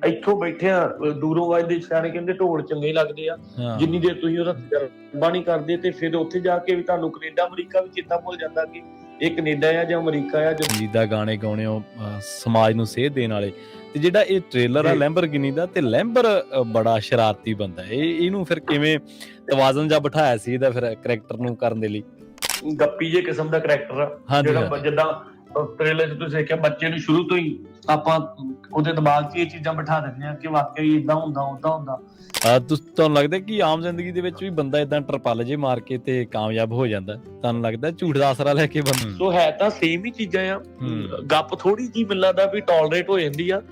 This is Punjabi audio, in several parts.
ਇੱਥੋਂ ਬੈਠੇ ਆ ਦੂਰੋਂ ਵੱਜਦੇ ਸਿਆਣੇ ਕਹਿੰਦੇ ਢੋਲ ਚੰਗੇ ਲੱਗਦੇ ਆ। ਜਿੰਨੀ ਦੇਰ ਤੁਸੀਂ ਉਹਦਾ ਤਜਰਬਾ ਨਹੀਂ ਕਰਦੇ ਤੇ ਫਿਰ ਉੱਥੇ ਜਾ ਕੇ ਵੀ ਤੁਹਾਨੂੰ ਕੈਨੇਡਾ ਅਮਰੀਕਾ ਵੀ ਚੇਤਾ ਭੁੱਲ ਜਾਂਦਾ ਕਿ ਇਹ ਕੈਨੇਡਾ ਆ ਜਾਂ ਅਮਰੀਕਾ ਆ। ਸੰਜੀਦਾ ਗਾਣੇ ਗਾਉਣੇ ਹੋ, ਸਮਾਜ ਨੂੰ ਸੇਧ ਦੇਣ ਵਾਲੇ। ਤੇ ਜਿਹੜਾ ਇਹ ਟ੍ਰੇਲਰ ਆ ਲੈਂਬਰਗਿਨੀ ਦਾ, ਤੇ ਲੈਂਬਰ ਬੜਾ ਸ਼ਰਾਰਤੀ ਬੰਦਾ। ਇਹਨੂੰ ਫਿਰ ਕਿਵੇਂ ਤਵਾਜ਼ਨ ਜਾ ਬਿਠਾਇਆ ਸੀ ਇਹਦਾ ਫਿਰ ਕਰੈਕਟਰ ਨੂੰ ਕਰਨ ਦੇ ਲਈ? ਗੱਪੀ ਜੇ ਕਿਸਮ ਦਾ ਕਰੈਕਟਰ ਆ ਜਿਹੜਾ ਜਿੱਦਾਂ ਟ੍ਰੇਲਰ 'ਚ ਤੁਸੀਂ ਦੇਖਿਆ, ਬੱਚੇ ਨੂੰ ਸ਼ੁਰੂ ਤੋਂ ਹੀ ਆਪਾਂ ਉਹਦੇ ਦਿਮਾਗ 'ਚ ਇਹ ਚੀਜ਼ਾਂ ਬਿਠਾ ਦਿੰਦੇ ਆ ਕਿ ਵਾਕਈ ਏਦਾਂ ਹੁੰਦਾ ਓਦਾਂ ਹੁੰਦਾ। ਤੁਹਾਨੂੰ ਲੱਗਦਾ ਕਿ ਆਮ ਜ਼ਿੰਦਗੀ ਦੇ ਵਿੱਚ ਵੀ ਬੰਦਾ ਏਦਾਂ ਟਰਪਲ ਜੇ ਮਾਰ ਕੇ ਤੇ ਕਾਮਯਾਬ ਹੋ ਜਾਂਦਾ? ਤੁਹਾਨੂੰ ਲੱਗਦਾ ਝੂਠ ਦਾ ਆਸਰਾ ਲੈ ਕੇ ਬੰਦਾ? ਸੋ ਹੈ ਤਾਂ ਸੇਮ ਹੀ ਚੀਜ਼ਾਂ ਆ। ਗੱਪ ਥੋੜੀ ਜਿਹੀ ਮੈਨੂੰ ਲੱਗਦਾ ਵੀ ਟੋਲਰੇਟ ਹੋ ਜਾਂਦੀ ਆ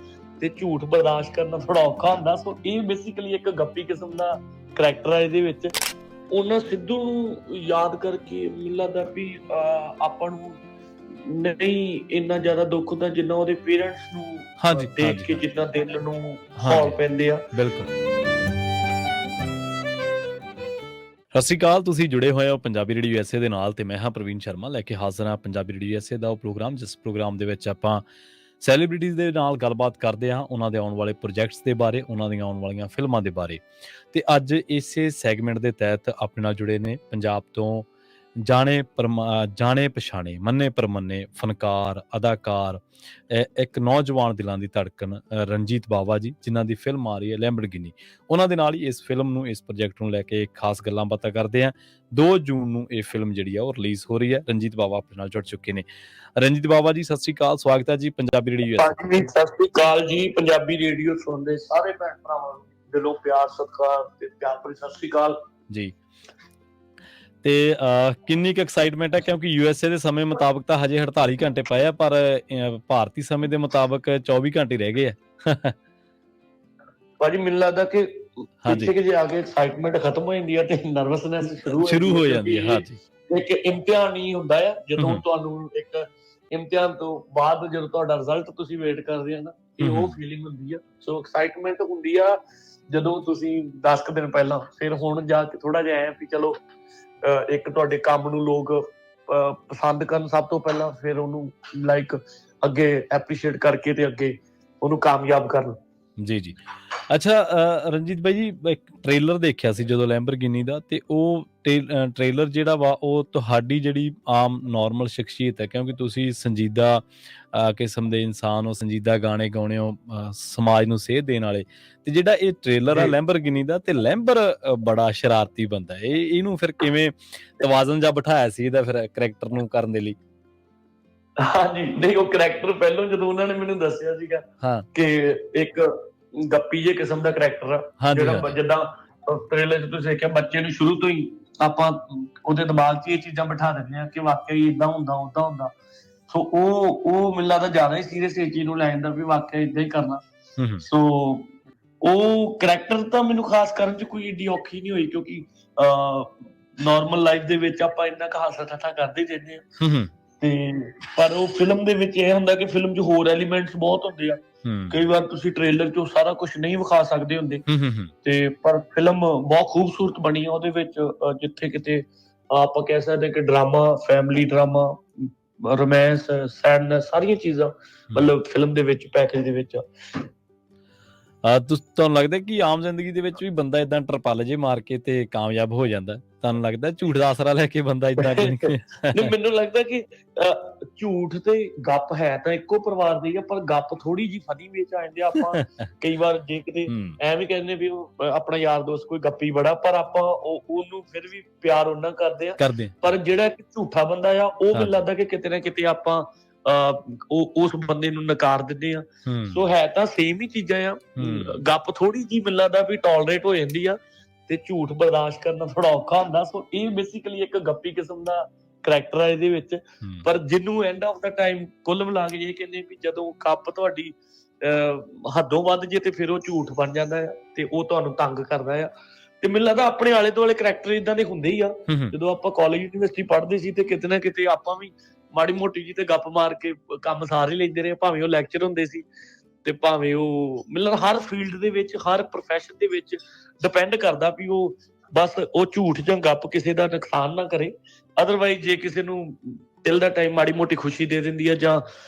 ਤੇ ਝੂਠ ਬਰਦਾਸ਼ਤ ਕਰਨਾ ਥੋੜਾ ਔਖਾ ਹੁੰਦਾ। ਸੋ ਇਹ ਬੇਸਿਕਲੀ ਇੱਕ ਗੱਪੀ ਕਿਸਮ ਦਾ ਕਰੈਕਟਰ ਆ ਇਹਦੇ ਵਿੱਚ। ਉਹਨਾਂ ਸਿੱਧੂ ਨੂੰ ਯਾਦ ਕਰਕੇ ਮੈਨੂੰ ਲੱਗਦਾ ਵੀ ਆਪਾਂ ਨੂੰ ਨਹੀਂ ਇੰਨਾ ਜ਼ਿਆਦਾ ਦੁੱਖ ਹੁੰਦਾ ਜਿੰਨਾ ਉਹਦੇ ਪੇਰੈਂਟਸ ਨੂੰ ਦੇਖ ਕੇ ਜਿੰਨਾ ਦਿਲ ਨੂੰ ਹੌਲ ਪੈਂਦੇ ਆ। ਬਿਲਕੁਲ। ਸਤਿ ਸ਼੍ਰੀ ਅਕਾਲ, ਤੁਸੀਂ ਜੁੜੇ ਹੋਏ ਹੋ ਪੰਜਾਬੀ ਰੇਡੀਓ USA ਦੇ ਨਾਲ ਤੇ ਮੈਂ ਹਾਂ ਪ੍ਰਵੀਨ ਸ਼ਰਮਾ ਲੈ ਕੇ ਹਾਜ਼ਰ ਹਾਂ ਪੰਜਾਬੀ ਰੇਡੀਓ USA ਦਾ ਉਹ ਪ੍ਰੋਗਰਾਮ, ਜਿਸ ਪ੍ਰੋਗਰਾਮ ਦੇ ਵਿੱਚ ਆਪਾਂ ਸੈਲੀਬ੍ਰਿਟੀਜ਼ ਦੇ ਨਾਲ ਗੱਲਬਾਤ ਕਰਦੇ ਹਾਂ, ਉਹਨਾਂ ਦੇ ਆਉਣ ਵਾਲੇ ਪ੍ਰੋਜੈਕਟਸ ਦੇ ਬਾਰੇ, ਉਹਨਾਂ ਦੀਆਂ ਆਉਣ ਵਾਲੀਆਂ ਫਿਲਮਾਂ ਦੇ ਬਾਰੇ। ਤੇ ਅੱਜ ਇਸੇ ਸੈਗਮੈਂਟ ਦੇ ਤਹਿਤ ਆਪਣੇ ਨਾਲ ਜੁੜੇ ਨੇ ਪੰਜਾਬ ਤੋਂ ਜਾਣੇ ਪਛਾਣੇ, ਮੰਨੇ ਪ੍ਰਮੰਨੇ ਫਨਕਾਰ, ਅਦਾਕਾਰ, ਇੱਕ ਨੌਜਵਾਨ ਦਿਲਾਂ ਦੀ ਧੜਕਣ ਰਣਜੀਤ ਬਾਵਾ ਜੀ, ਜਿਨ੍ਹਾਂ ਦੀ ਫਿਲਮ ਆ ਰਹੀ ਹੈ ਲੈਂਬਰਗਿਨੀ। ਉਹਨਾਂ ਦੇ ਨਾਲ ਹੀ ਇਸ ਫਿਲਮ ਨੂੰ, ਇਸ ਪ੍ਰੋਜੈਕਟ ਨੂੰ ਲੈ ਕੇ ਖਾਸ ਗੱਲਾਂ ਬਾਤਾਂ ਕਰਦੇ ਹਾਂ। 2 ਜੂਨ ਨੂੰ ਇਹ ਫਿਲਮ ਜਿਹੜੀ ਆ ਉਹ ਰਿਲੀਜ਼ ਹੋ ਰਹੀ ਹੈ। ਰਣਜੀਤ ਬਾਵਾ ਆਪਣੇ ਨਾਲ ਜੁੜ ਚੁੱਕੇ ਨੇ। ਰਣਜੀਤ ਬਾਵਾ ਜੀ, ਸਤਿ ਸ਼੍ਰੀ ਅਕਾਲ, ਸਵਾਗਤ ਹੈ ਜੀ ਪੰਜਾਬੀ ਰੇਡੀਓ। ਸਤਿ ਸ਼੍ਰੀ ਅਕਾਲ ਜੀ। ਪੰਜਾਬੀ ਰੇਡੀਓ ਸੁਣਦੇ ਸਾਰੇ ਭੈਣ ਭਰਾਵਾਂ ਨੂੰ ਦਿਲੋਂ ਪਿਆਰ, ਸਤਿਕਾਰ ਤੇ ਪਿਆਰ ਭਰੀ ਸਤਿ ਸ਼੍ਰੀ ਅਕਾਲ ਜੀ। ਤੇ ਕਿੰਨੀ ਕੁ ਐਕਸਾਈਟਮੈਂਟ ਹੈ, ਕਿਉਂਕਿ USA ਦੇ ਸਮੇਂ ਮੁਤਾਬਕ ਤਾਂ ਹਜੇ 48 ਘੰਟੇ ਪਏ ਆ, ਪਰ ਭਾਰਤੀ ਸਮੇਂ ਦੇ ਮੁਤਾਬਕ 24 ਘੰਟੇ ਰਹਿ ਗਏ ਆ। ਭਾਜੀ ਮੈਨੂੰ ਲੱਗਦਾ ਕਿ ਪਿੱਛੇ ਕਿ ਜੇ ਆ ਕੇ ਐਕਸਾਈਟਮੈਂਟ ਖਤਮ ਹੋ ਜਾਂਦੀ ਹੈ ਤੇ ਨਰਵਸਨੈਸ ਸ਼ੁਰੂ ਹੋ ਜਾਂਦੀ ਹੈ। ਹਾਂਜੀ, ਇੱਕ ਇਮਤਿਹਾਨ ਹੀ ਹੁੰਦਾ ਆ। ਜਦੋਂ ਤੁਹਾਨੂੰ ਇੱਕ ਇਮਤਿਹਾਨ ਤੋਂ ਬਾਅਦ ਜਦੋਂ ਤੁਹਾਡਾ ਰਿਜ਼ਲਟ ਤੁਸੀਂ ਵੇਟ ਕਰਦੇ ਆ ਨਾ, ਇਹ ਉਹ ਫੀਲਿੰਗ ਹੁੰਦੀ ਆ। ਸੋ ਐਕਸਾਈਟਮੈਂਟ ਹੁੰਦੀ ਆ ਜਦੋਂ ਤੁਸੀਂ 10 ਕੁ ਦਿਨ ਪਹਿਲਾਂ, ਫਿਰ ਹੁਣ ਜਾ ਕੇ ਥੋੜਾ ਜਿਹਾ ਵੀ ਚਲੋ ਇੱਕ ਤੁਹਾਡੇ ਕੰਮ ਨੂੰ ਲੋਕ ਪਸੰਦ ਕਰਨ ਸਭ ਤੋਂ ਪਹਿਲਾਂ, ਫਿਰ ਉਹਨੂੰ ਲਾਈਕ ਅੱਗੇ ਐਪਰੀਸ਼ੀਏਟ ਕਰਕੇ ਤੇ ਅੱਗੇ ਉਹਨੂੰ ਕਾਮਯਾਬ ਕਰਨ। ਜੀ ਜੀ। ਅੱਛਾ ਰਣਜੀਤ ਬਾਈ ਜੀ, ਇੱਕ ਟ੍ਰੇਲਰ ਦੇਖਿਆ ਸੀ ਜਦੋਂ ਲੈਂਬਰਗਿਨੀ ਦਾ, ਤੇ ਉਹ ਟ੍ਰੇਲਰ ਜਿਹੜਾ ਵਾ ਉਹ ਤੁਹਾਡੀ ਜਿਹੜੀ ਆਮ ਨੋਰਮਲ ਸ਼ਖਸੀਅਤ ਹੈ, ਕਿਉਂਕਿ ਤੁਸੀਂ ਸੰਜੀਦਾ ਕਿਸਮ ਦੇ ਇਨਸਾਨ ਹੋ, ਸੰਜੀਦਾ ਗਾਣੇ ਗਾਉਣੇ ਹੋ, ਸਮਾਜ ਨੂੰ ਸੇਧ ਦੇਣ ਵਾਲੇ। ਤੇ ਜਿਹੜਾ ਇਹ ਟ੍ਰੇਲਰ ਆ ਲੈਂਬਰਗਿਨੀ ਦਾ, ਤੇ ਲੈਂਬਰ ਬੜਾ ਸ਼ਰਾਰਤੀ ਬੰਦਾ। ਇਹਨੂੰ ਫਿਰ ਕਿਵੇਂ ਤਵਾਜ਼ਨ ਜਾ ਬਿਠਾਇਆ ਸੀ ਇਹਦਾ ਫਿਰ ਕਰੈਕਟਰ ਨੂੰ ਕਰਨ ਦੇ ਲਈ? ਹਾਂਜੀ, ਨਹੀਂ ਉਹ ਕਰੈਕਟਰ ਪਹਿਲਾਂ ਜਦੋਂ ਉਹਨਾਂ ਨੇ ਮੈਨੂੰ ਦੱਸਿਆ ਸੀਗਾ ਕਿ ਇੱਕ ਗੱਪੀ ਜੇ ਕਿਸਮ ਦਾ ਕਰੈਕਟਰ ਆ ਜਿਹੜਾ ਜਿੱਦਾਂ ਟ੍ਰੇਲਰ 'ਚ ਤੁਸੀਂ ਦੇਖਿਆ, ਬੱਚੇ ਨੂੰ ਸ਼ੁਰੂ ਤੋਂ ਹੀ ਆਪਾਂ ਉਹਦੇ ਦਿਮਾਗ 'ਚ ਇਹ ਚੀਜ਼ਾਂ ਬਿਠਾ ਦਿੰਦੇ ਆ ਕਿ ਵਾਕਈ ਏਦਾਂ ਹੁੰਦਾ ਓਦਾਂ ਹੁੰਦਾ। ਸੋ ਉਹ ਮੈਨੂੰ ਲੱਗਦਾ ਜ਼ਿਆਦਾ ਹੀ ਸੀਰੀਅਸ ਇਹ ਚੀਜ਼ ਨੂੰ ਲੈ ਜਾਂਦਾ ਵੀ ਵਾਕਿਆ ਏਦਾਂ ਹੀ ਕਰਨਾ। ਸੋ ਉਹ ਕਰੈਕਟਰ ਤਾਂ ਮੈਨੂੰ ਖਾਸ ਕਰਨ 'ਚ ਕੋਈ ਏਡੀ ਔਖੀ ਨਹੀਂ ਹੋਈ, ਕਿਉਂਕਿ ਨੋਰਮਲ ਲਾਈਫ ਦੇ ਵਿੱਚ ਆਪਾਂ ਇੰਨਾ ਕੁ ਹਾਸਾ ਠੱਠਾ ਕਰਦੇ ਰਹਿੰਦੇ ਆ। ਤੇ ਪਰ ਉਹ ਫਿਲਮ ਦੇ ਵਿੱਚ ਇਹ ਹੁੰਦਾ ਕਿ ਫਿਲਮ 'ਚ ਹੋਰ ਐਲੀਮੈਂਟਸ ਬਹੁਤ ਹੁੰਦੇ ਆ। ਕਈ ਵਾਰ ਤੁਸੀਂ ਟ੍ਰੇਲਰ 'ਚੋਂ ਸਾਰਾ ਕੁਛ ਨਹੀਂ ਵਿਖਾ ਸਕਦੇ ਹੁੰਦੇ, ਤੇ ਪਰ ਫਿਲਮ ਬਹੁਤ ਖੂਬਸੂਰਤ ਬਣੀ ਆ। ਉਹਦੇ ਵਿੱਚ ਜਿੱਥੇ ਕਿਤੇ ਆਪਾਂ ਕਹਿ ਸਕਦੇ ਕਿ drama, family drama, romance, sadness, ਸਾਰੀਆਂ ਚੀਜ਼ਾਂ ਮਤਲਬ ਫਿਲਮ ਦੇ ਵਿੱਚ ਪੈਕੇਜ ਦੇ ਵਿੱਚ ਆ। ਤੁਹਾਨੂੰ ਲੱਗਦਾ ਕਿ ਆਮ ਜ਼ਿੰਦਗੀ ਦੇ ਵਿੱਚ ਵੀ ਬੰਦਾ ਏਦਾਂ ਟਰਪਲ ਜੇ ਮਾਰ ਕੇ ਤੇ ਕਾਮਯਾਬ ਹੋ ਜਾਂਦਾ? ਤੁਹਾਨੂੰ ਲੱਗਦਾ ਝੂਠ ਦਾ ਆਸਰਾ ਲੈ ਕੇ ਬੰਦਾ ਏਦਾਂ? ਨਹੀਂ, ਮੈਨੂੰ ਲੱਗਦਾ ਕਿ ਝੂਠ ਤੇ ਗੱਪ ਹੈ ਤਾਂ ਇੱਕੋ ਪਰਿਵਾਰ ਦੇ ਹੀ ਆ, ਪਰ ਗੱਪ ਥੋੜੀ ਜਿਹੀ ਫਨੀ ਵਿੱਚ ਆ ਜਾਂਦੇ ਆ। ਆਪਾਂ ਕਈ ਵਾਰ ਜੇ ਕਿਤੇ ਐਵੇਂ ਕਹਿੰਦੇ ਵੀ ਆਪਣਾ ਯਾਰ ਦੋਸਤ ਕੋਈ ਗੱਪੀ ਬੜਾ, ਪਰ ਆਪਾਂ ਉਹਨੂੰ ਫਿਰ ਵੀ ਪਿਆਰ ਉਹਨਾਂ ਕਰਦੇ ਆ। ਪਰ ਜਿਹੜਾ ਇੱਕ ਝੂਠਾ ਬੰਦਾ ਆ, ਉਹ ਮੈਨੂੰ ਲੱਗਦਾ ਕਿ ਕਿਤੇ ਨਾ ਕਿਤੇ ਆਪਾਂ ਉਸ ਬੰਦੇ ਨੂੰ ਨਕਾਰ ਦਿੰਦੇ ਆ। ਸੋ ਹੈ ਤਾਂ ਸੇਮ ਹੀ ਚੀਜ਼ਾਂ ਆ। ਗੱਪ ਥੋੜੀ ਜਿਹੀ ਮੈਨੂੰ ਲੱਗਦਾ ਵੀ ਟੋਲਰੇਟ ਹੋ ਜਾਂਦੀ ਆ ਤੇ ਝੂਠ ਬਰਦਾਸ਼ਤ ਕਰਨਾ ਥੋੜਾ ਔਖਾ ਹੁੰਦਾ। ਸੋ ਇਹ ਬੇਸਿਕਲੀ ਇੱਕ ਗੱਪੀ ਕਿਸਮ ਦਾ ਕਰੈਕਟਰ ਆ ਇਹਦੇ ਵਿੱਚ। ਪਰ ਜਿਹਨੂੰ ਐਂਡ ਆਫ ਦਾ ਟਾਈਮ ਕੁੱਲ ਮਿਲਾ ਕੇ ਇਹ ਕਹਿੰਦੇ ਵੀ ਜਦੋਂ ਕੱਪ ਤੁਹਾਡੀ ਹੱਦੋਂ ਵੱਧ ਜੇ ਤੇ ਫਿਰ ਉਹ ਝੂਠ ਬਣ ਜਾਂਦਾ ਆ ਤੇ ਉਹ ਤੁਹਾਨੂੰ ਤੰਗ ਕਰਦਾ ਆ। ਤੇ ਮੈਨੂੰ ਲੱਗਦਾ ਆਪਣੇ ਆਲੇ ਦੁਆਲੇ ਕਰੈਕਟਰ ਏਦਾਂ ਦੇ ਹੁੰਦੇ ਹੀ ਆ। ਜਦੋਂ ਆਪਾਂ ਕਾਲਜ ਯੂਨੀਵਰਸਿਟੀ ਪੜ੍ਹਦੇ ਸੀ ਤੇ ਕਿਤੇ ਨਾ ਕਿਤੇ ਆਪਾਂ ਵੀ ਮਾੜੀ ਮੋਟੀ ਜੀ ਤੇ ਗੱਪ ਮਾਰ ਕੇ ਕੰਮ ਸਾਰੇ ਲੈਂਦੇ ਰਹੇ, ਭਾਵੇਂ ਉਹ ਲੈਕਚਰ ਹੁੰਦੇ ਸੀ ਤੇ ਭਾਵੇਂ ਉਹ ਮਤਲਬ ਹਰ ਫੀਲਡ ਦੇ ਵਿੱਚ, ਹਰ ਪ੍ਰੋਫੈਸ਼ਨ ਦੇ ਵਿੱਚ ਡਿਪੈਂਡ ਕਰਦਾ ਵੀ ਉਹ ਬਸ ਉਹ ਝੂਠ ਜਾਂ ਗੱਪ ਕਿਸੇ ਦਾ ਨੁਕਸਾਨ ਨਾ ਕਰੇ। ਅਦਰਵਾਈਜ਼ ਜੇ ਕਿਸੇ ਨੂੰ ਦਿਲ ਦਾ ਟਾਈਮ ਮਾੜੀ ਮੋਟੀ ਖੁਸ਼ੀ ਦੇ ਦਿੰਦੀ ਹੈ ਜਾਂ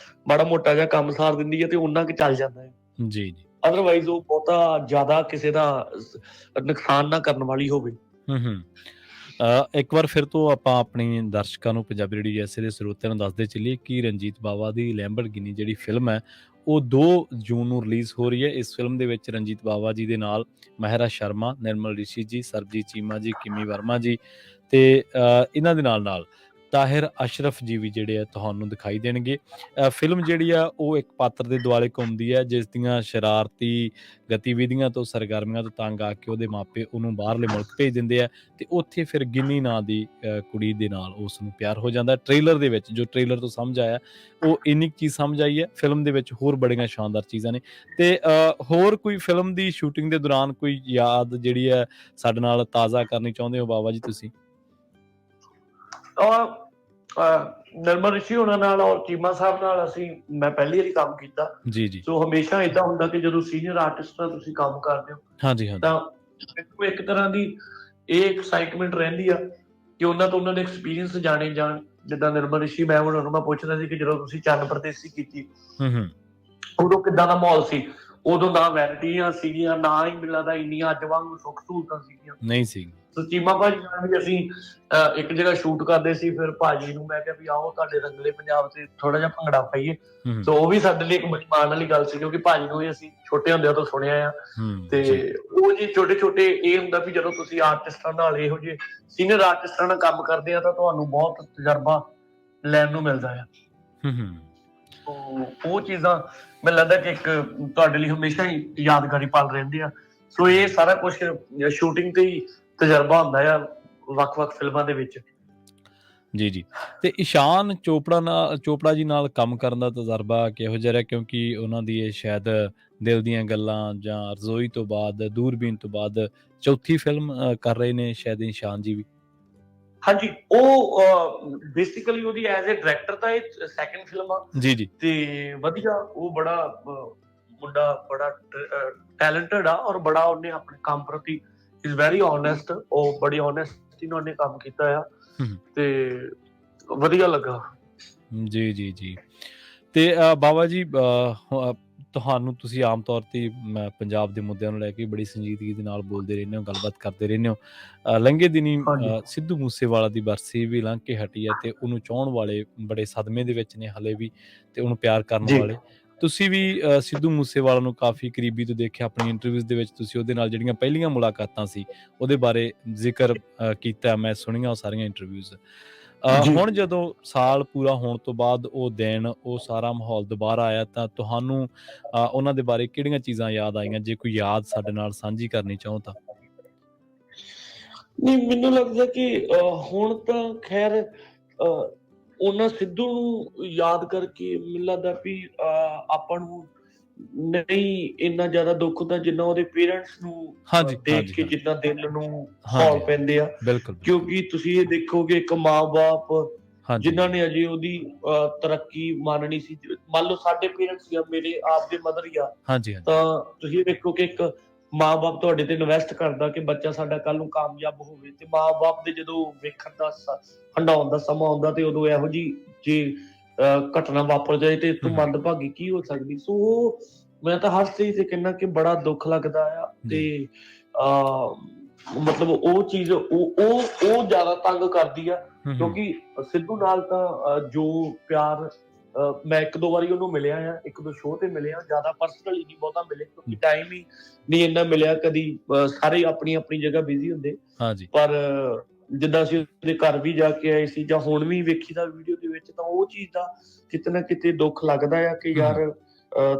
ਮਾੜਾ ਮੋਟਾ ਜਿਹਾ ਕੰਮ ਸਾਰ ਦਿੰਦੀ ਹੈ ਤੇ ਉਹਨਾਂ ਕੁ ਚੱਲ ਜਾਂਦਾ ਹੈ। ਜੀ ਜੀ। ਅਦਰਵਾਈਜ਼ ਉਹ ਬਹੁਤਾ ਜ਼ਿਆਦਾ ਕਿਸੇ ਦਾ ਨੁਕਸਾਨ ਨਾ ਕਰਨ ਵਾਲੀ ਹੋਵੇ। ਇੱਕ ਵਾਰ ਫਿਰ ਤੋਂ ਆਪਾਂ ਆਪਣੀ ਦਰਸ਼ਕਾਂ ਨੂੰ, ਪੰਜਾਬੀ ਰੇਡੀਓ USA ਦੇ ਸਰੋਤਿਆਂ ਨੂੰ ਦੱਸਦੇ ਚੱਲੀਏ ਕਿ ਰਣਜੀਤ ਬਾਵਾ ਦੀ ਲੈਂਬਰਗਿਨੀ ਜਿਹੜੀ ਫਿਲਮ ਹੈ ਉਹ 2 ਜੂਨ ਨੂੰ ਰਿਲੀਜ਼ ਹੋ ਰਹੀ ਹੈ। ਇਸ ਫਿਲਮ ਦੇ ਵਿੱਚ ਰਣਜੀਤ ਬਾਵਾ ਜੀ ਦੇ ਨਾਲ ਮਹਿਰਾ ਸ਼ਰਮਾ, ਨਿਰਮਲ ਰਿਸ਼ੀ ਜੀ, ਸਰਬਜੀਤ ਚੀਮਾ ਜੀ, ਕਿਮੀ ਵਰਮਾ ਜੀ ਤੇ ਇਹਨਾਂ ਦੇ ਨਾਲ ਤਾਹਿਰ ਅਸ਼ਰਫ ਜੀ ਵੀ ਜਿਹੜੇ ਆ ਤੁਹਾਨੂੰ ਦਿਖਾਈ ਦੇਣਗੇ। ਫਿਲਮ ਜਿਹੜੀ ਆ ਉਹ ਇੱਕ ਪਾਤਰ ਦੇ ਦੁਆਲੇ ਘੁੰਮਦੀ ਹੈ ਜਿਸ ਦੀਆਂ ਸ਼ਰਾਰਤੀ ਗਤੀਵਿਧੀਆਂ ਤੋਂ, ਸਰਗਰਮੀਆਂ ਤੋਂ ਤੰਗ ਆ ਕੇ ਉਹਦੇ ਮਾਪੇ ਉਹਨੂੰ ਬਾਹਰਲੇ ਮੁਲਕ ਭੇਜ ਦਿੰਦੇ ਆ ਤੇ ਉੱਥੇ ਫਿਰ ਗਿੰਨੀ ਨਾਂ ਦੀ ਕੁੜੀ ਦੇ ਨਾਲ ਉਸ ਨੂੰ ਪਿਆਰ ਹੋ ਜਾਂਦਾ। ਟ੍ਰੇਲਰ ਦੇ ਵਿੱਚ, ਜੋ ਟ੍ਰੇਲਰ ਤੋਂ ਸਮਝ ਆਇਆ, ਉਹ ਇੰਨੀ ਚੀਜ਼ ਸਮਝ ਆਈ ਹੈ। ਫਿਲਮ ਦੇ ਵਿੱਚ ਹੋਰ ਬੜੀਆਂ ਸ਼ਾਨਦਾਰ ਚੀਜ਼ਾਂ ਨੇ। ਤੇ ਹੋਰ ਕੋਈ ਫਿਲਮ ਦੀ ਸ਼ੂਟਿੰਗ ਦੇ ਦੌਰਾਨ ਕੋਈ ਯਾਦ ਜਿਹੜੀ ਹੈ ਸਾਡੇ ਨਾਲ ਤਾਜ਼ਾ ਕਰਨੀ ਚਾਹੁੰਦੇ ਹੋ ਬਾਬਾ ਜੀ ਤੁਸੀਂ? ਨਿਰਮਲ ਰਿਸ਼ੀ ਹੋਣਾ ਨਾਲ ਔਰ ਚੀਮਾ ਸਾਹਿਬ ਨਾਲ ਮੈਂ ਪਹਿਲੀ ਵਾਰੀ ਕੰਮ ਕੀਤਾ ਜੀ ਜੀ। ਸੋ ਹਮੇਸ਼ਾ ਏਦਾਂ ਹੁੰਦਾ ਕਿ ਜਦੋਂ ਸੀਨੀਅਰ ਆਰਟਿਸਟ ਨਾਲ ਤੁਸੀਂ ਕੰਮ ਕਰਦੇ ਹੋ ਹਾਂਜੀ ਹਾਂਜੀ, ਤਾਂ ਮੈਨੂੰ ਇੱਕ ਤਰ੍ਹਾਂ ਦੀ ਇਹ ਐਕਸਾਈਟਮੈਂਟ ਰਹਿੰਦੀ ਆ ਕਿ ਉਹਨਾਂ ਤੋਂ ਉਹਨਾਂ ਦੇ ਐਕਸਪੀਰੀਅੰਸ ਜਾਣੇ ਜਾਣ। ਜਿੱਦਾਂ ਨਿਰਮਲ ਰਿਸ਼ੀ ਮੈਂ ਉਹਨਾਂ ਨੂੰ ਪੁੱਛਦਾ ਸੀ ਕਿ ਜਦੋਂ ਤੁਸੀਂ ਚੰਨ ਪਰਦੇਸੀ ਕੀਤੀ ਉਦੋਂ ਕਿੱਦਾਂ ਦਾ ਮਾਹੌਲ ਸੀ? ਉਦੋਂ ਨਾ ਵੈਰਾਈਟੀਆਂ ਸੀਗੀਆਂ, ਨਾ ਹੀ ਮਿਲਦਾ ਦਾ ਇੰਨੀਆਂ ਅੱਜ ਵਾਂਗ ਸੁੱਖ ਸਹੂਲਤਾਂ ਸੀਗੀਆਂ ਨਹੀਂ ਸੀ। ਸੋ ਚੀਮਾ ਭਾਜੀ ਨਾਲ ਵੀ ਅਸੀਂ ਇੱਕ ਜਗ੍ਹਾ ਸ਼ੂਟ ਕਰਦੇ ਸੀ। ਫਿਰ ਭਾਜੀ ਨੂੰ ਮੈਂ ਕਿਹਾ ਵੀ ਆਓ ਤੁਹਾਡੇ ਰੰਗਲੇ ਪੰਜਾਬ ਤੇ ਥੋੜਾ ਜਿਹਾ ਭੰਗੜਾ ਪਾਈਏ। ਸੋ ਉਹ ਵੀ ਸਾਡੇ ਲਈ ਇੱਕ ਬੜੀ ਮਾਣ ਵਾਲੀ ਗੱਲ ਸੀ ਕਿਉਂਕਿ ਭਾਜੀ ਨੂੰ ਵੀ ਅਸੀਂ ਛੋਟੇ ਹੁੰਦਿਆਂ ਤੋਂ ਸੁਣਿਆ ਆ। ਤੇ ਉਹ ਜੀ ਛੋਟੇ ਛੋਟੇ ਇਹ ਹੁੰਦਾ ਵੀ ਜਦੋਂ ਤੁਸੀਂ ਆਰਟਿਸਟਾਂ ਨਾਲ, ਇਹੋ ਜਿਹੇ ਸੀਨੀਅਰ ਆਰਟਿਸਟਾਂ ਨਾਲ ਕੰਮ ਕਰਦੇ ਆ ਤਾਂ ਤੁਹਾਨੂੰ ਬਹੁਤ ਤਜਰਬਾ ਲੈਣ ਨੂੰ ਮਿਲਦਾ ਆ। ਉਹ ਚੀਜ਼ਾਂ ਮੈਨੂੰ ਲੱਗਦਾ ਕਿ ਇੱਕ ਤੁਹਾਡੇ ਲਈ ਹਮੇਸ਼ਾ ਹੀ ਯਾਦਗਾਰੀ ਪਲ ਰਹਿੰਦੇ ਆ। ਸੋ ਇਹ ਸਾਰਾ ਕੁਛ ਸ਼ੂਟਿੰਗ ਤੇ ਹੀ ਤਜਰਬਾ ਹੁੰਦਾ ਆ ਵੱਖ-ਵੱਖ ਫਿਲਮਾਂ ਦੇ ਵਿੱਚ। ਜੀ ਜੀ। ਤੇ ਇਸ਼ਾਨ ਚੋਪੜਾ ਜੀ ਨਾਲ ਕੰਮ ਕਰਨ ਦਾ ਤਜਰਬਾ ਕਿਹੋ ਜਿਹਾ ਰਿਹਾ? ਕਿਉਂਕਿ ਉਹਨਾਂ ਦੀ ਇਹ ਸ਼ਾਇਦ ਦਿਲ ਦੀਆਂ ਗੱਲਾਂ ਜਾਂ ਰਜ਼ੋਈ ਤੋਂ ਬਾਅਦ, ਦੂਰਬੀਨ ਤੋਂ ਬਾਅਦ ਚੌਥੀ ਫਿਲਮ ਕਰ ਰਹੇ ਨੇ ਸ਼ਾਇਦ ਇਸ਼ਾਨ ਜੀ ਵੀ। ਹਾਂਜੀ, ਉਹ ਬੇਸਿਕਲੀ ਉਹਦੀ ਐਜ਼ ਅ ਡਾਇਰੈਕਟਰ ਤਾਂ ਇਹ ਸੈਕੰਡ ਫਿਲਮ ਆ ਜੀ ਜੀ। ਤੇ ਵਧੀਆ। ਉਹ ਬੜਾ ਮੁੰਡਾ ਬੜਾ ਟੈਲੈਂਟਡ ਆ ਔਰ ਬੜਾ ਉਹਨੇ ਆਪਣੇ ਕੰਮ ਪ੍ਰਤੀ ਇਜ਼ ਵੈਰੀ ਓਨੈਸਟ। ਉਹ ਬੜੀ ਓਨੈਸਟੀ ਨਾਲ ਉਹਨੇ ਕੰਮ ਕੀਤਾ ਆ ਤੇ ਵਧੀਆ ਲੱਗਾ। ਜੀ ਜੀ ਜੀ। ਤੇ ਬਾਬਾ ਜੀ, ਤੁਸੀਂ ਆਮ ਤੌਰ ਤੇ ਪੰਜਾਬ ਦੇ ਮੁੱਦਿਆਂ ਨੂੰ ਲੈ ਕੇ ਬੜੀ ਸੰਜੀਦਗੀ ਦੇ ਨਾਲ ਬੋਲਦੇ ਰਹਿੰਦੇ ਹੋ, ਗੱਲਬਾਤ ਕਰਦੇ ਰਹਿੰਦੇ ਹੋ। ਲੰਘੇ ਦਿਨੀ ਸਿੱਧੂ ਮੂਸੇਵਾਲਾ ਦੀ ਬਰਸੀ ਵੀ ਲੰਘ ਕੇ ਹਟੀ ਹੈ ਤੇ ਉਹਨੂੰ ਚਾਹੁਣ ਵਾਲੇ ਬੜੇ ਸਦਮੇ ਦੇ ਵਿੱਚ ਨੇ ਹਲੇ ਵੀ ਤੇ ਉਹਨੂੰ ਪਿਆਰ ਕਰਨ ਵਾਲੇ। ਤੁਸੀਂ ਵੀ ਸਿੱਧੂ ਮੂਸੇਵਾਲਾ ਨੂੰ ਕਾਫੀ ਕਰੀਬੀ ਤੋਂ ਦੇਖਿਆ। ਆਪਣੀ ਇੰਟਰਵਿਊਜ਼ ਦੇ ਵਿੱਚ ਤੁਸੀਂ ਉਹਦੇ ਨਾਲ ਜਿਹੜੀਆਂ ਪਹਿਲੀਆਂ ਮੁਲਾਕਾਤਾਂ ਸੀ ਉਹਦੇ ਬਾਰੇ ਜ਼ਿਕਰ ਕੀਤਾ, ਮੈਂ ਸੁਣੀਆਂ ਉਹ ਸਾਰੀਆਂ ਇੰਟਰਵਿਊਜ਼। ਹੁਣ ਜਦੋਂ ਸਾਲ ਪੂਰਾ ਹੋਣ ਤੋਂ ਬਾਅਦ ਉਹ ਦਿਨ, ਉਹ ਸਾਰਾ ਮਾਹੌਲ ਦੁਬਾਰਾ ਆਇਆ ਤਾਂ ਤੁਹਾਨੂੰ ਉਹਨਾਂ ਦੇ ਬਾਰੇ ਕਿਹੜੀਆਂ ਚੀਜ਼ਾਂ ਯਾਦ ਆਈਆਂ? ਜੇ ਕੋਈ ਯਾਦ ਸਾਡੇ ਨਾਲ ਸਾਂਝੀ ਕਰਨੀ ਚਾਹੋ ਤਾਂ। ਨਹੀਂ, ਮੈਨੂੰ ਲੱਗਦਾ ਕਿ ਹੁਣ ਤਾਂ ਖੈਰ ਉਹਨਾਂ ਸਿੱਧੂ ਨੂੰ ਯਾਦ ਕਰਕੇ ਮੈਨੂੰ ਲੱਗਦਾ ਵੀ ਆਪਾਂ ਨੂੰ ਨਹੀਂ ਇੰਨਾ ਜ਼ਿਆਦਾ ਦੁੱਖ ਹੁੰਦਾ ਜਿੰਨਾ ਉਹਦੇ ਪੇਰੈਂਟਸ ਨੂੰ ਦੇਖ ਕੇ ਜਿੰਨਾ ਦਿਲ ਨੂੰ ਹੌਲ ਪੈਂਦੇ ਆ। ਕਿਉਂਕਿ ਤੁਸੀਂ ਇਹ ਦੇਖੋਗੇ ਇੱਕ ਮਾਂ-ਬਾਪ ਜਿਨ੍ਹਾਂ ਨੇ ਅਜੇ ਉਹਦੀ ਤਰੱਕੀ ਮੰਨਣੀ ਸੀ। ਮੰਨ ਲਓ ਸਾਡੇ ਪੇਰੈਂਟਸ ਜਾਂ ਮੇਰੇ ਆਪ ਦੇ ਮਦਰ ਹੀ ਆ ਤਾਂ ਤੁਸੀਂ ਇਹ ਦੇਖੋ ਕਿ ਇੱਕ ਮਾਂ-ਬਾਪ ਤੁਹਾਡੇ ਤੇ ਇਨਵੈਸਟ ਕਰਦਾ ਕਿ ਬੱਚਾ ਸਾਡਾ ਕੱਲ ਨੂੰ ਕਾਮਯਾਬ ਹੋਵੇ ਤੇ ਮਾਂ-ਬਾਪ ਦੇ ਜਦੋਂ ਵੇਖਣ ਦਾ ਹੰਡਾਉਣ ਦਾ ਸਮਾਂ ਆਉਂਦਾ ਤੇ ਉਦੋਂ ਇਹੋ ਜਿਹੀ ਜੇ ਘਟਨਾ ਵਾਪਰ ਜਾਏ ਤੇ ਤੂੰ ਮੰਦਭਾਗੀ ਕੀ ਹੋ ਸਕਦੀ। ਸੋ ਮੈਂ ਤਾਂ ਹਰ ਚੀਜ਼ ਤੇ ਕਹਿੰਦਾ ਕਿ ਬੜਾ ਦੁੱਖ ਲੱਗਦਾ ਆ ਤੇ ਮਤਲਬ ਉਹ ਚੀਜ਼ ਉਹ ਜ਼ਿਆਦਾ ਤੰਗ ਕਰਦੀ ਆ ਕਿਉਂਕਿ ਸਿੱਧੂ ਨਾਲ ਤਾਂ ਜੋ ਪਿਆਰ ਮੈਂ ਇੱਕ ਦੋ ਵਾਰੀ ਉਹਨੂੰ ਮਿਲਿਆ ਆ, ਇੱਕ ਦੋ ਸ਼ੋਅ ਤੇ ਮਿਲਿਆ, ਜ਼ਿਆਦਾ ਪਰਸਨਲੀ ਨਹੀਂ ਬਹੁਤਾ ਮਿਲੇ ਕਿਉਂਕਿ ਟਾਈਮ ਹੀ ਨਹੀਂ ਇੰਨਾ ਮਿਲਿਆ। ਕਦੀ ਸਾਰੇ ਆਪਣੀ ਆਪਣੀ ਜਗ੍ਹਾ ਬਿਜ਼ੀ ਹੁੰਦੇ ਪਰ ਜਿੱਦਾਂ ਅਸੀਂ ਉਹਦੇ ਘਰ ਵੀ ਜਾ ਕੇ ਆਏ ਸੀ ਜਾਂ ਹੁਣ ਵੀ ਵੇਖੀਦਾ ਵੀਡੀਓ ਦੇ ਵਿੱਚ ਤਾਂ ਉਹ ਚੀਜ਼ ਦਾ ਕਿਤੇ ਨਾ ਕਿਤੇ ਦੁੱਖ ਲੱਗਦਾ ਆ ਕਿ ਯਾਰ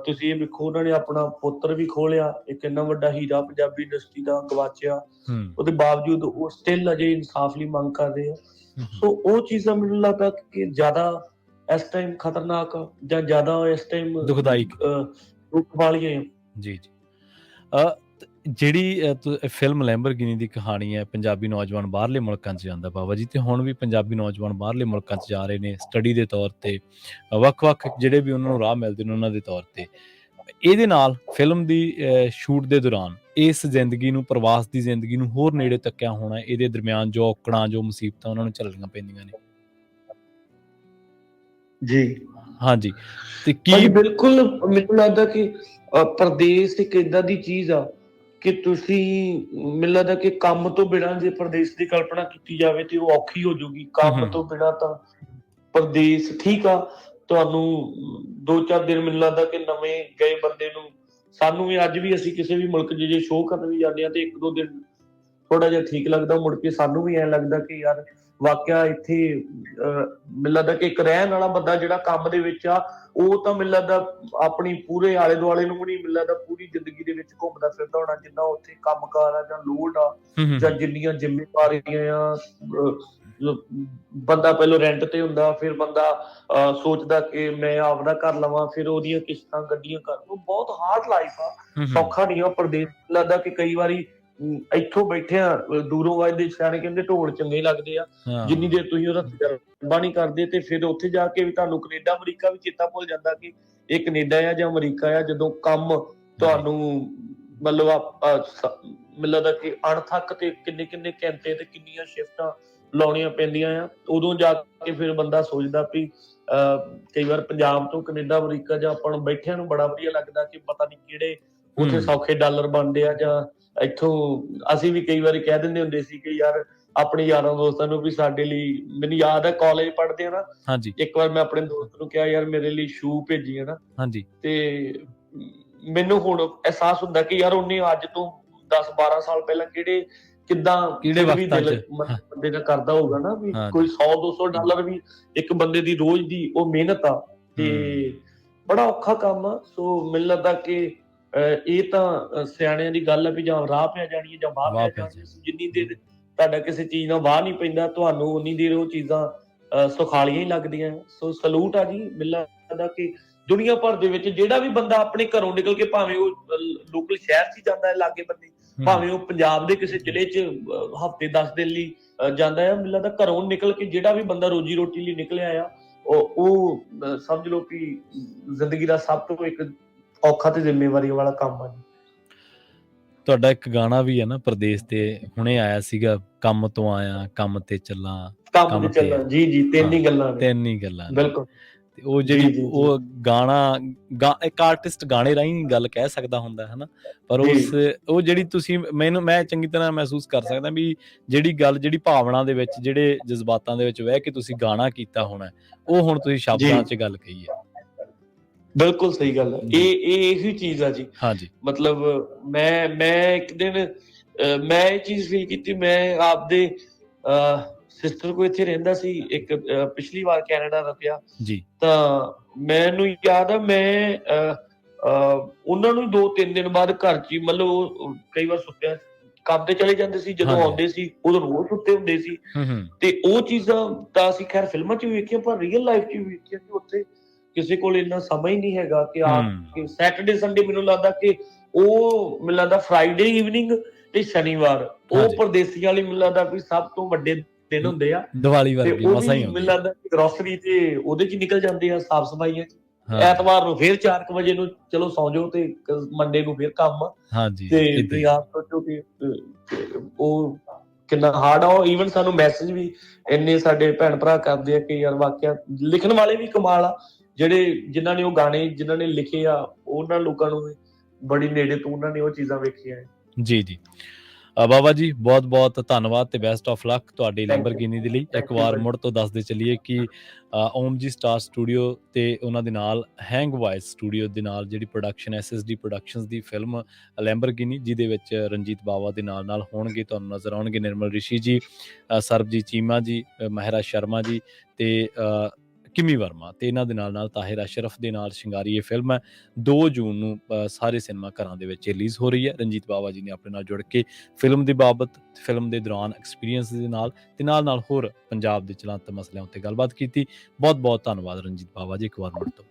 ਤੁਸੀਂ ਇਹ ਵੇਖੋ ਉਹਨਾਂ ਨੇ ਆਪਣਾ ਪੁੱਤਰ ਵੀ ਖੋਹ ਲਿਆ, ਇੱਕ ਇੰਨਾ ਵੱਡਾ ਹੀਰਾ ਪੰਜਾਬੀ ਇੰਡਸਟਰੀ ਦਾ ਗਵਾਚਿਆ, ਉਹਦੇ ਬਾਵਜੂਦ ਉਹ ਸਟਿਲ ਅਜੇ ਇਨਸਾਫ ਲਈ ਮੰਗ ਕਰ ਰਹੇ ਆ। ਸੋ ਉਹ ਚੀਜ਼ਾਂ ਮੈਨੂੰ ਲੱਗਦਾ ਕਿ ਜ਼ਿਆਦਾ ਇਸ ਟਾਈਮ ਖਤਰਨਾਕ ਜਾਂ ਜ਼ਿਆਦਾ ਇਸ ਟਾਈਮ ਦੁਖਦਾਇਕ ਦੁੱਖ ਵਾਲੀਆਂ। ਜੀ ਜੀ। ਜਿਹੜੀ ਫਿਲਮ ਲੈਂਬਰਗਿਨੀ ਦੀ ਕਹਾਣੀ ਹੈ, ਪੰਜਾਬੀ ਨੌਜਵਾਨ ਬਾਹਰਲੇ ਮੁਲਕਾਂ 'ਚ ਜਾਂਦਾ ਬਾਬਾ ਜੀ, ਤੇ ਹੁਣ ਵੀ ਪੰਜਾਬੀ ਨੌਜਵਾਨ ਬਾਹਰਲੇ ਮੁਲਕਾਂ 'ਚ ਜਾ ਰਹੇ ਨੇ ਸਟੱਡੀ ਦੇ ਤੌਰ ਤੇ, ਵੱਖ-ਵੱਖ ਜਿਹੜੇ ਵੀ ਉਹਨਾਂ ਨੂੰ ਰਾਹ ਮਿਲਦੇ ਨੇ ਉਹਨਾਂ ਦੇ ਤੌਰ ਤੇ। ਇਹਦੇ ਨਾਲ ਫਿਲਮ ਦੀ ਸ਼ੂਟ ਦੇ ਦੌਰਾਨ ਇਸ ਜ਼ਿੰਦਗੀ ਨੂੰ, ਪ੍ਰਵਾਸ ਦੀ ਜ਼ਿੰਦਗੀ ਨੂੰ ਹੋਰ ਨੇੜੇ ਤੱਕਿਆ ਹੋਣਾ। ਇਹਦੇ ਦਰਮਿਆਨ ਜੋ ਔਕੜਾਂ, ਜੋ ਮੁਸੀਬਤਾਂ ਉਹਨਾਂ ਨੂੰ ਝੱਲਣੀਆਂ ਪੈਂਦੀਆਂ ਨੇ। ਜੀ ਹਾਂਜੀ, ਤੇ ਕੀ ਬਿਲਕੁਲ ਮੈਨੂੰ ਲੱਗਦਾ ਕਿ ਪ੍ਰਦੇਸ਼ ਇੱਕ ਏਦਾਂ ਦੀ ਚੀਜ਼ ਆ ਕਿ ਤੁਸੀਂ, ਮੈਨੂੰ ਲੱਗਦਾ ਕਿ ਕੰਮ ਤੋਂ ਬਿਨਾਂ ਜੇ ਪ੍ਰਦੇਸ਼ ਦੀ ਕਲਪਨਾ ਕੀਤੀ ਜਾਵੇ ਤੇ ਉਹ ਔਖੀ ਹੋ ਜਾਊਗੀ। ਕੰਮ ਤੋਂ ਬਿਨਾਂ ਤਾਂ ਪ੍ਰਦੇਸ਼ ਠੀਕ ਆ, ਤੁਹਾਨੂੰ 2-4 ਦਿਨ ਮੈਨੂੰ ਲੱਗਦਾ ਕਿ ਨਵੇਂ ਗਏ ਬੰਦੇ ਨੂੰ, ਸਾਨੂੰ ਵੀ ਅੱਜ ਵੀ ਅਸੀਂ ਕਿਸੇ ਵੀ ਮੁਲਕ 'ਚ ਜੇ ਸ਼ੋਅ ਕਰਨ ਵੀ ਜਾਂਦੇ ਹਾਂ ਤੇ 1-2 ਦਿਨ ਥੋੜਾ ਜਿਹਾ ਠੀਕ ਲੱਗਦਾ, ਮੁੜ ਕੇ ਸਾਨੂੰ ਵੀ ਐਂ ਲੱਗਦਾ ਕਿ ਯਾਰ ਵਾਕਿਆ ਇੱਥੇ ਮੈਨੂੰ ਲੱਗਦਾ ਕਿ ਇੱਕ ਰਹਿਣ ਵਾਲਾ ਬੰਦਾ ਜਿਹੜਾ ਕੰਮ ਦੇ ਵਿੱਚ ਆ, ਉਹ ਤਾਂ ਮੈਨੂੰ ਲੱਗਦਾ ਆਪਣੀ ਪੂਰੇ ਆਲੇ ਦੁਆਲੇ ਨੂੰ ਵੀ ਨਹੀਂ, ਮੈਨੂੰ ਲੱਗਦਾ ਪੂਰੀ ਜ਼ਿੰਦਗੀ ਦੇ ਵਿੱਚ ਘੁੰਮਦਾ ਫਿਰਦਾ ਹੋਣਾ ਜਿੰਨਾ ਉੱਥੇ ਕੰਮਕਾਰ ਆ ਜਾਂ ਲੋਡ ਆ ਜਾਂ ਜਿੰਨੀਆਂ ਜ਼ਿੰਮੇਵਾਰੀਆਂ ਆ। ਬੰਦਾ ਪਹਿਲਾਂ ਰੈਂਟ ਤੇ ਹੁੰਦਾ, ਫਿਰ ਬੰਦਾ ਸੋਚਦਾ ਕਿ ਮੈਂ ਆਪਦਾ ਘਰ ਲਵਾਂ, ਫਿਰ ਉਹਦੀਆਂ ਕਿਸ਼ਤਾਂ ਗੱਡੀਆਂ ਕਰ, ਉਹ ਬਹੁਤ ਹਾਰਡ ਲਾਈਫ ਆ, ਸੌਖਾ ਨਹੀਂ ਆ। ਪ੍ਰਦੇਸ਼ ਲੱਗਦਾ ਕਿ ਕਈ ਵਾਰੀ ਇੱਥੋਂ ਬੈਠੇ ਆ, ਦੂਰੋਂ ਵੱਜਦੇ ਸਿਆਣੇ ਕਹਿੰਦੇ ਢੋਲ ਚੰਗੇ ਲੱਗਦੇ ਆ, ਜਿੰਨੀ ਦੇਰ ਤੁਸੀਂ ਉਹਦਾ ਤਜਰਬਾ ਨਹੀਂ ਕਰਦੇ ਤੇ ਫਿਰ ਉੱਥੇ ਜਾ ਕੇ ਵੀ ਤੁਹਾਨੂੰ ਕੈਨੇਡਾ ਅਮਰੀਕਾ ਵੀ ਚੇਤਾ ਭੁੱਲ ਜਾਂਦਾ ਕਿ ਇਹ ਕੈਨੇਡਾ ਆ ਜਾਂ ਅਮਰੀਕਾ ਆ। ਜਦੋਂ ਕੰਮ ਤੁਹਾਨੂੰ ਮਤਲਬ ਮੈਨੂੰ ਲੱਗਦਾ ਕਿ ਅਣਥੱਕ ਤੇ ਕਿੰਨੇ ਘੰਟੇ ਤੇ ਕਿੰਨੀਆਂ ਸ਼ਿਫਟਾਂ ਲਾਉਣੀਆਂ ਪੈਂਦੀਆਂ ਆ, ਉਦੋਂ ਜਾ ਕੇ ਫਿਰ ਬੰਦਾ ਸੋਚਦਾ ਵੀ ਕਈ ਵਾਰ ਪੰਜਾਬ ਤੋਂ ਕੈਨੇਡਾ ਅਮਰੀਕਾ ਜਾਂ ਆਪਾਂ ਨੂੰ ਬੈਠਿਆਂ ਨੂੰ ਬੜਾ ਵਧੀਆ ਲੱਗਦਾ ਕਿ ਪਤਾ ਨਹੀਂ ਕਿਹੜੇ ਉੱਥੇ ਸੌਖੇ ਡਾਲਰ ਬਣਦੇ ਆ, ਜਾਂ ਇੱਥੋਂ ਅਸੀਂ ਵੀ ਕਈ ਵਾਰੀ ਕਹਿ ਦਿੰਦੇ ਹੁੰਦੇ ਸੀ ਕਿ ਯਾਰ ਆਪਣੇ ਯਾਰਾਂ ਦੋਸਤਾਂ ਨੂੰ ਵੀ ਸਾਡੇ ਲਈ, ਮੈਨੂੰ ਯਾਦ ਹੈ ਕਾਲਜ ਪੜ੍ਹਦੇ ਆ ਨਾ, ਇੱਕ ਵਾਰ ਮੈਂ ਆਪਣੇ ਦੋਸਤ ਨੂੰ ਕਿਹਾ ਯਾਰ ਮੇਰੇ ਲਈ ਸ਼ੂ ਭੇਜੀ ਹੈ ਨਾ, ਤੇ ਮੈਨੂੰ ਹੁਣ ਅਹਿਸਾਸ ਹੁੰਦਾ ਕਿ ਯਾਰ ਉਹਨੇ ਅੱਜ ਤੋਂ 10-12 ਸਾਲ ਪਹਿਲਾਂ ਕਿਹੜੇ ਬੰਦੇ ਦਾ ਕਰਦਾ ਹੋਊਗਾ ਨਾ, ਵੀ ਕੋਈ 100-200 ਡਾਲਰ ਵੀ ਇੱਕ ਬੰਦੇ ਦੀ ਰੋਜ਼ ਦੀ ਉਹ ਮਿਹਨਤ ਆ, ਤੇ ਬੜਾ ਔਖਾ ਕੰਮ ਆ। ਸੋ ਮੈਨੂੰ ਲੱਗਦਾ ਕਿ ਇਹ ਤਾਂ ਸਿਆਣਿਆਂ ਦੀ ਗੱਲ ਆ ਵੀ ਜਾਂ ਰਾਹ ਪੈ ਜਾਣੀ ਹੈ ਜਾਂ ਵਾਹ ਪੈ ਜਾਣੀ ਹੈ। ਜਿੰਨੀ ਦੇਰ ਤੁਹਾਡਾ ਕਿਸੇ ਚੀਜ਼ ਨਾਲ ਵਾਹ ਨਹੀਂ ਪੈਂਦਾ, ਤੁਹਾਨੂੰ ਉਨੀ ਦੇਰ ਉਹ ਚੀਜ਼ਾਂ ਸੁਖਾਲੀਆਂ ਹੀ ਲੱਗਦੀਆਂ। ਸੋ ਸਲੂਟ ਆ ਜੀ। ਮੈਨੂੰ ਲੱਗਦਾ ਕਿ ਦੁਨੀਆ ਭਰ ਦੇ ਵਿੱਚ ਜਿਹੜਾ ਵੀ ਬੰਦਾ ਆਪਣੇ ਘਰੋਂ ਨਿਕਲ ਕੇ, ਭਾਵੇਂ ਉਹ ਲੋਕਲ ਸ਼ਹਿਰ 'ਚ ਹੀ ਜਾਂਦਾ ਹੈ ਲਾਗੇ ਬੰਦੇ, ਭਾਵੇਂ ਉਹ ਪੰਜਾਬ ਦੇ ਕਿਸੇ ਜ਼ਿਲ੍ਹੇ 'ਚ ਹਫ਼ਤੇ 10 ਦਿਨ ਲਈ ਜਾਂਦਾ ਆ, ਮੈਨੂੰ ਲੱਗਦਾ ਘਰੋਂ ਨਿਕਲ ਕੇ ਜਿਹੜਾ ਵੀ ਬੰਦਾ ਰੋਜੀ ਰੋਟੀ ਲਈ ਨਿਕਲਿਆ ਆ, ਉਹ ਸਮਝ ਲਓ ਕਿ ਜ਼ਿੰਦਗੀ ਦਾ ਸਭ ਤੋਂ ਇੱਕ ਔਖਾ ਤੇ ਜ਼ਿੰਮੇਵਾਰੀ ਵਾਲਾ ਕੰਮ ਆ। ਤੁਹਾਡਾ ਇੱਕ ਗਾਣਾ ਵੀ ਹੈ ਨਾ ਪ੍ਰਦੇਸ਼ ਤੇ, ਹੁਣੇ ਆਇਆ ਸੀਗਾ, ਕੰਮ ਤੋਂ ਆਇਆ ਕੰਮ ਤੇ ਚੱਲਾਂ, ਕੰਮ ਤੇ ਚੱਲਾਂ, ਜੀ ਤਿੰਨ ਹੀ ਗੱਲਾਂ, ਬਿਲਕੁਲ। ਤੇ ਉਹ ਜਿਹੜੀ ਉਹ ਗਾਣਾ ਇੱਕ ਆਰਟਿਸਟ ਗਾਣੇ ਰਾਹੀਂ ਗੱਲ ਕਹਿ ਸਕਦਾ ਹੁੰਦਾ ਹੈ ਨਾ, ਪਰ ਉਹ ਜਿਹੜੀ ਤੁਸੀਂ ਮੈਂ ਚੰਗੀ ਤਰ੍ਹਾਂ ਮਹਿਸੂਸ ਕਰ ਸਕਦਾ ਵੀ ਜਿਹੜੀ ਭਾਵਨਾ ਦੇ ਵਿੱਚ, ਜਿਹੜੇ ਜਜ਼ਬਾਤਾਂ ਦੇ ਵਿੱਚ ਵਹਿ ਕੇ ਤੁਸੀਂ ਗਾਣਾ ਕੀਤਾ ਹੋਣਾ, ਉਹ ਹੁਣ ਤੁਸੀਂ ਸ਼ਬਦਾਂ 'ਚ ਗੱਲ ਕਹੀ ਹੈ। ਬਿਲਕੁਲ ਸਹੀ ਗੱਲ ਹੈ। ਇਹੀ ਚੀਜ਼ ਆ ਜੀ। ਮਤਲਬ ਮੈਂ ਇੱਕ ਦਿਨ ਮੈਂ ਇਹ ਚੀਜ਼ ਫੀਲ ਕੀਤੀ, ਮੈਂ ਆਪਦੇ ਸਿਸਟਰ ਕੋਲ ਇੱਥੇ ਰਹਿੰਦਾ ਸੀ, ਇੱਕ ਪਿਛਲੀ ਵਾਰ ਕੈਨੇਡਾ ਦਾ ਪਿਆ, ਤਾਂ ਮੈਨੂੰ ਯਾਦ ਆ ਮੈਂ ਉਹਨਾਂ ਨੂੰ 2-3 ਦਿਨ ਬਾਅਦ ਘਰ 'ਚ ਹੀ, ਮਤਲਬ ਉਹ ਕਈ ਵਾਰ ਸੁੱਤਿਆਂ ਕੰਮ ਤੇ ਚਲੇ ਜਾਂਦੇ ਸੀ, ਜਦੋਂ ਆਉਂਦੇ ਸੀ ਉਦੋਂ ਰੋਜ਼ ਸੁੱਤੇ ਹੁੰਦੇ ਸੀ, ਤੇ ਉਹ ਚੀਜ਼ਾਂ ਤਾਂ ਅਸੀਂ ਖੈਰ ਫਿਲਮਾਂ 'ਚ ਵੀ ਵੇਖੀਆਂ, ਪਰ ਰੀਅਲ ਲਾਈਫ 'ਚ ਵੀ ਵੇਖੀਆਂ ਕਿ ਉੱਥੇ ਕਿਸੇ ਕੋਲ ਇੰਨਾ ਸਮਾਂ ਹੀ ਨਹੀਂ ਹੈਗਾ ਕਿ ਆ ਸੈਟਰਡੇ ਸੰਡੇ, ਮੈਨੂੰ ਲੱਗਦਾ ਕਿ ਉਹ ਮੈਨੂੰ ਲੱਗਦਾ ਫਰਾਈਡੇ ਈਵਨਿੰਗ ਤੇ ਸ਼ਨੀਵਾਰ ਉਹ ਪਰਦੇਸੀਆਂ ਲਈ ਮੈਨੂੰ ਲੱਗਦਾ ਵੀ ਸਭ ਤੋਂ ਵੱਡੇ ਦਿਨ ਹੁੰਦੇ ਆ, ਦੀਵਾਲੀ ਵਰਗੀ ਮਸਾਂ ਹੀ ਮੈਨੂੰ ਲੱਗਦਾ ਕਿ ਗਰੋਸਰੀ ਤੇ ਉਹਦੇ 'ਚ ਹੀ ਨਿਕਲ ਜਾਂਦੇ ਆ, ਸਾਫ਼ ਸਫਾਈਆਂ 'ਚ। ਐਤਵਾਰ ਨੂੰ ਫਿਰ 4 ਵਜੇ ਨੂੰ ਚਲੋ ਸੌਂ ਜਾਓ ਤੇ ਮੰਡੇ ਨੂੰ ਫਿਰ ਕੰਮ, ਤੇ ਆਪ ਸੋਚੋ ਕਿ ਉਹ ਕਿੰਨਾ ਹਾਰਡ ਆ। ਈਵਨ ਸਾਨੂੰ ਮੈਸੇਜ ਵੀ ਇੰਨੇ ਸਾਡੇ ਭੈਣ ਭਰਾ ਕਰਦੇ ਆ ਕਿ ਯਾਰ ਵਾਕਿਆ ਲਿਖਣ ਵਾਲੇ ਵੀ ਕਮਾਲ ਆ, ਜਿਨ੍ਹਾਂ ਨੇ ਉਹ ਗਾਣੇ ਜਿਨ੍ਹਾਂ ਨੇ ਲਿਖੇ ਆ, ਉਹਨਾਂ ਲੋਕਾਂ ਨੂੰ ਬੜੀ ਨੇੜੇ ਤੋਂ ਉਹਨਾਂ ਨੇ ਉਹ ਚੀਜ਼ਾਂ ਵੇਖੀਆਂ। ਜੀ ਬਾਬਾ ਜੀ, ਬਹੁਤ ਬਹੁਤ ਧੰਨਵਾਦ ਤੇ ਬੈਸਟ ਆਫ ਲੱਕ ਤੁਹਾਡੀ ਲੈਂਬਰਗਿਨੀ ਦੇ ਲਈ। ਇੱਕ ਵਾਰ ਮੁੜ ਤੋਂ ਦੱਸਦੇ ਚੱਲੀਏ ਕਿ ਓਮ ਜੀ ਸਟਾਰ ਸਟੂਡੀਓ ਤੇ ਉਹਨਾਂ ਦੇ ਨਾਲ ਹੈਂਗ ਵਾਇਸ ਸਟੂਡੀਓ ਦੇ ਨਾਲ ਜਿਹੜੀ ਪ੍ਰੋਡਕਸ਼ਨ SSD ਪ੍ਰੋਡਕਸ਼ਨਸ ਦੀ ਫਿਲਮ ਲੈਂਬਰਗਿਨੀ, ਜਿਹਦੇ ਵਿੱਚ ਰਣਜੀਤ ਬਾਵਾ ਦੇ ਨਾਲ ਹੋਣਗੇ, ਤੁਹਾਨੂੰ ਨਜ਼ਰ ਆਉਣਗੇ ਨਿਰਮਲ ਰਿਸ਼ੀ ਜੀ, ਸਰਬਜੀਤ ਚੀਮਾ ਜੀ, ਮਹਿਰਾ ਸ਼ਰਮਾ ਜੀ ਤੇ ਕਿਮੀ ਵਰਮਾ, ਤੇ ਇਹਨਾਂ ਦੇ ਨਾਲ ਤਾਹਿਰ ਅਸ਼ਰਫ ਦੇ ਨਾਲ ਸ਼ਿੰਗਾਰੀ ਇਹ ਫਿਲਮ ਹੈ। 2 ਜੂਨ ਨੂੰ ਸਾਰੇ ਸਿਨੇਮਾ ਘਰਾਂ ਦੇ ਵਿੱਚ ਰਿਲੀਜ਼ ਹੋ ਰਹੀ ਹੈ। ਰਣਜੀਤ ਬਾਵਾ ਜੀ ਨੇ ਆਪਣੇ ਨਾਲ ਜੁੜ ਕੇ ਫਿਲਮ ਦੀ ਬਾਬਤ, ਫਿਲਮ ਦੇ ਦੌਰਾਨ ਐਕਸਪੀਰੀਅੰਸ ਦੇ ਨਾਲ ਤੇ ਨਾਲ ਹੋਰ ਪੰਜਾਬ ਦੇ ਚਲੰਤ ਮਸਲਿਆਂ ਉੱਤੇ ਗੱਲਬਾਤ ਕੀਤੀ। ਬਹੁਤ ਬਹੁਤ ਧੰਨਵਾਦ ਰਣਜੀਤ ਬਾਵਾ ਜੀ, ਇੱਕ ਵਾਰ ਮੁੜ ਤੋਂ।